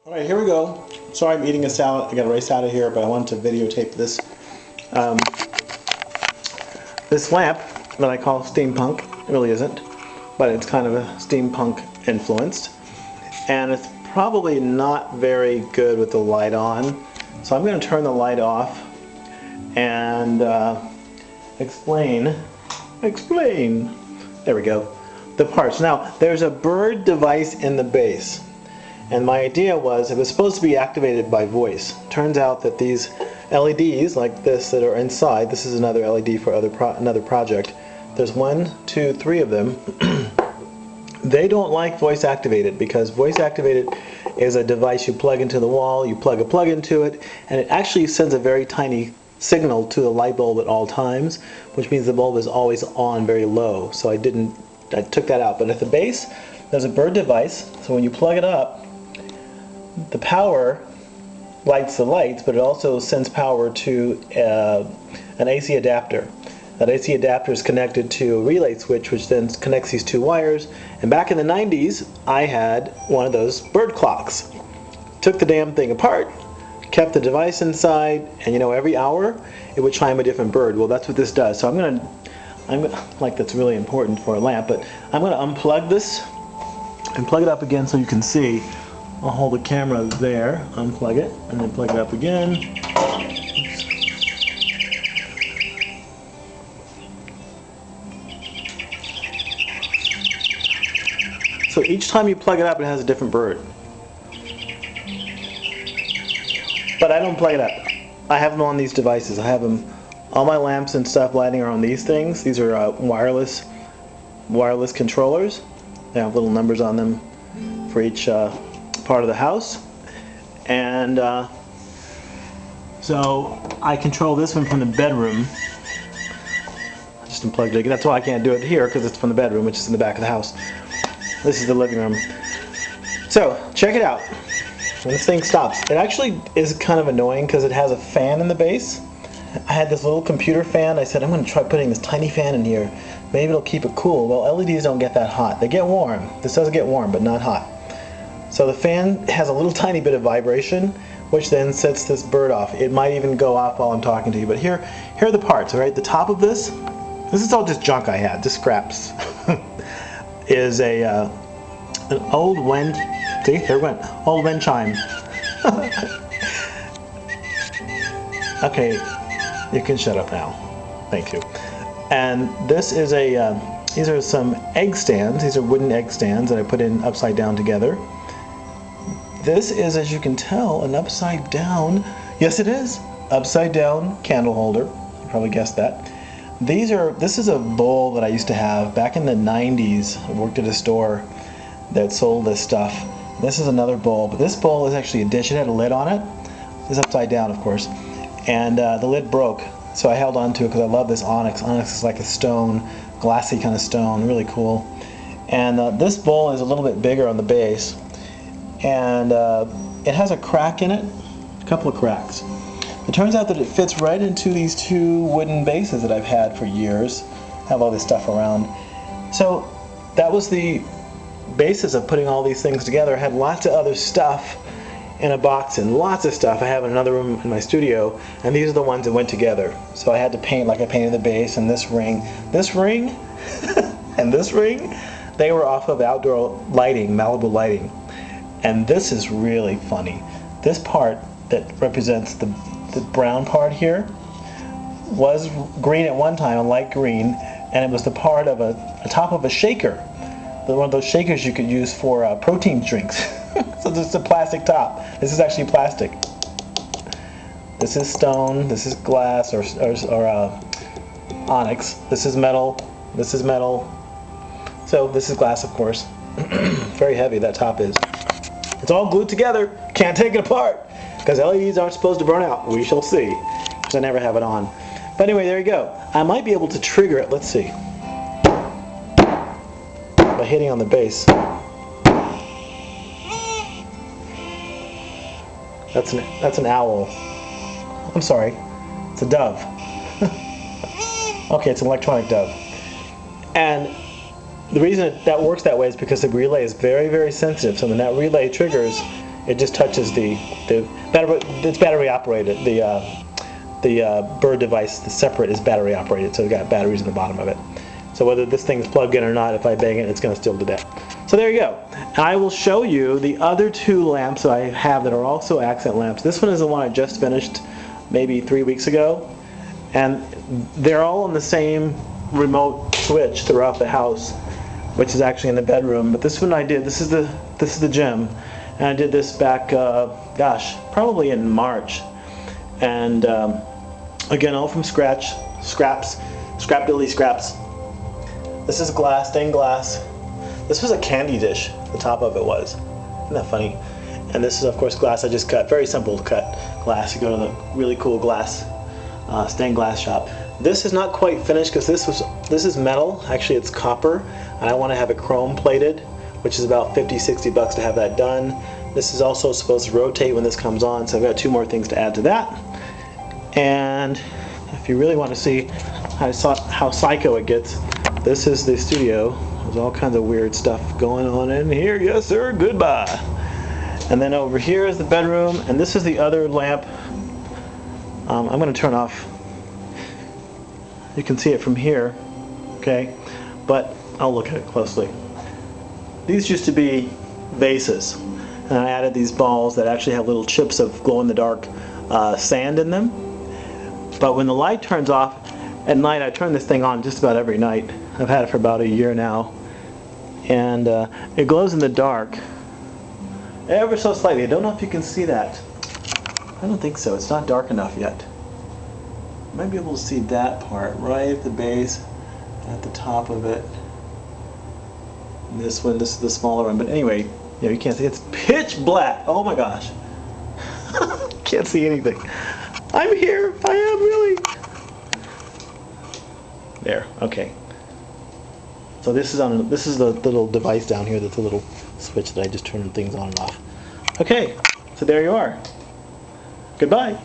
Alright, here we go. Sorry I'm eating a salad. I gotta race out of here, but I wanted to videotape this this lamp that I call Steampunk. It really isn't, but it's kind of a steampunk influenced. And it's probably not very good with the light on. So I'm going to turn the light off and explain. There we go. The parts. Now, there's a bird device in the base. And my idea was it was supposed to be activated by voice. Turns out that these LEDs like this that are inside, this is another LED for another project. There's 1, 2, 3 of them. They don't like voice activated because voice activated is a device you plug into the wall, you plug a plug into it, and it actually sends a very tiny signal to the light bulb at all times, which means the bulb is always on very low. So I took that out. But at the base, there's a bird device, so when you plug it up, the power lights the lights, but it also sends power to an AC adapter. That AC adapter is connected to a relay switch, which then connects these two wires. And back in the 90s, I had one of those bird clocks. Took the damn thing apart, kept the device inside, and you know, every hour it would chime a different bird. Well, that's what this does. So I'm gonna like, that's really important for a lamp, but I'm gonna unplug this and plug it up again so you can see. I'll hold the camera there, unplug it, and then plug it up again. So each time you plug it up, it has a different bird. But I don't plug it up. I have them on these devices. I have them, all my lamps and stuff lighting are on these things. These are wireless controllers. They have little numbers on them for each part of the house. And so I control this one from the bedroom. I just unplugged it. That's why I can't do it here, because it's from the bedroom, which is in the back of the house. This is the living room. So, check it out. When this thing stops, it actually is kind of annoying because it has a fan in the base. I had this little computer fan. I said, I'm going to try putting this tiny fan in here. Maybe it'll keep it cool. Well, LEDs don't get that hot. They get warm. This does get warm, but not hot. So the fan has a little tiny bit of vibration, which then sets this bird off. It might even go off while I'm talking to you. But here are the parts, all right? The top of this is all just junk I had, just scraps. Is an old wind. See, there it went. Old wind chime. Okay, you can shut up now. Thank you. And this is these are some egg stands. These are wooden egg stands that I put in upside down together. This is, as you can tell, an upside down. Yes, it is. Upside down candle holder. You probably guessed that. This is a bowl that I used to have back in the 90s. I worked at a store that sold this stuff. This is another bowl, but this bowl is actually a dish. It had a lid on it. It's upside down, of course. And the lid broke, so I held on to it because I love this onyx. Onyx is like a stone, glassy kind of stone, really cool. And this bowl is a little bit bigger on the base. And it has a crack in it, a couple of cracks. It turns out that it fits right into these two wooden bases that I've had for years. I have all this stuff around. So that was the basis of putting all these things together. I had lots of other stuff in a box and lots of stuff I have in another room in my studio, and these are the ones that went together. So I had to paint like I painted the base and this ring, and this ring, they were off of outdoor lighting, Malibu lighting. And this is really funny. This part that represents the brown part here was green at one time, a light green, and it was the part of a top of a shaker. One of those shakers you could use for protein drinks. So this is a plastic top. This is actually plastic. This is stone, this is glass or onyx. This is metal, this is metal. So this is glass, of course. Very heavy, that top is. It's all glued together, can't take it apart, because LEDs aren't supposed to burn out. We shall see, because I never have it on. But anyway, there you go. I might be able to trigger it, let's see, by hitting on the base. That's an owl. I'm sorry, it's a dove. Okay, it's an electronic dove. And the reason that works that way is because the relay is very, very sensitive. So when that relay triggers, It just touches the battery. It's battery operated. The bird device, the separate, is battery operated, so it's got batteries in the bottom of it. So whether this thing's plugged in or not, if I bang it, it's going to still do that. So there you go. I will show you the other two lamps that I have that are also accent lamps. This one is the one I just finished maybe 3 weeks ago, and they're all on the same remote switch throughout the house, which is actually in the bedroom. But this one I did. This is the gym, and I did this back, gosh, probably in March, and again, all from scratch, scrapbilly scraps. This is glass, stained glass. This was a candy dish, the top of it was. Isn't that funny? And this is, of course, glass I just cut. Very simple to cut glass. You go to the really cool glass, stained glass shop. This is not quite finished because this is metal. Actually, it's copper, and I want to have it chrome plated, which is about 50-60 bucks to have that done. This is also supposed to rotate when this comes on, so I've got 2 more things to add to that. And if you really want to see how psycho it gets, this is the studio. There's all kinds of weird stuff going on in here. Yes, sir. Goodbye. And then over here is the bedroom, and this is the other lamp. I'm going to turn off. You can see it from here, okay? But I'll look at it closely. These used to be vases, and I added these balls that actually have little chips of glow-in-the-dark sand in them. But when the light turns off at night, I turn this thing on just about every night. I've had it for about a year now, and it glows in the dark ever so slightly. I don't know if you can see that. I don't think so. It's not dark enough yet. You might be able to see that part right at the base, at the top of it. And this one, this is the smaller one. But anyway, you can't see. It's pitch black. Oh my gosh. Can't see anything. I'm here. I am really. There. Okay. So this is the little device down here. That's a little switch that I just turn things on and off. Okay. So there you are. Goodbye.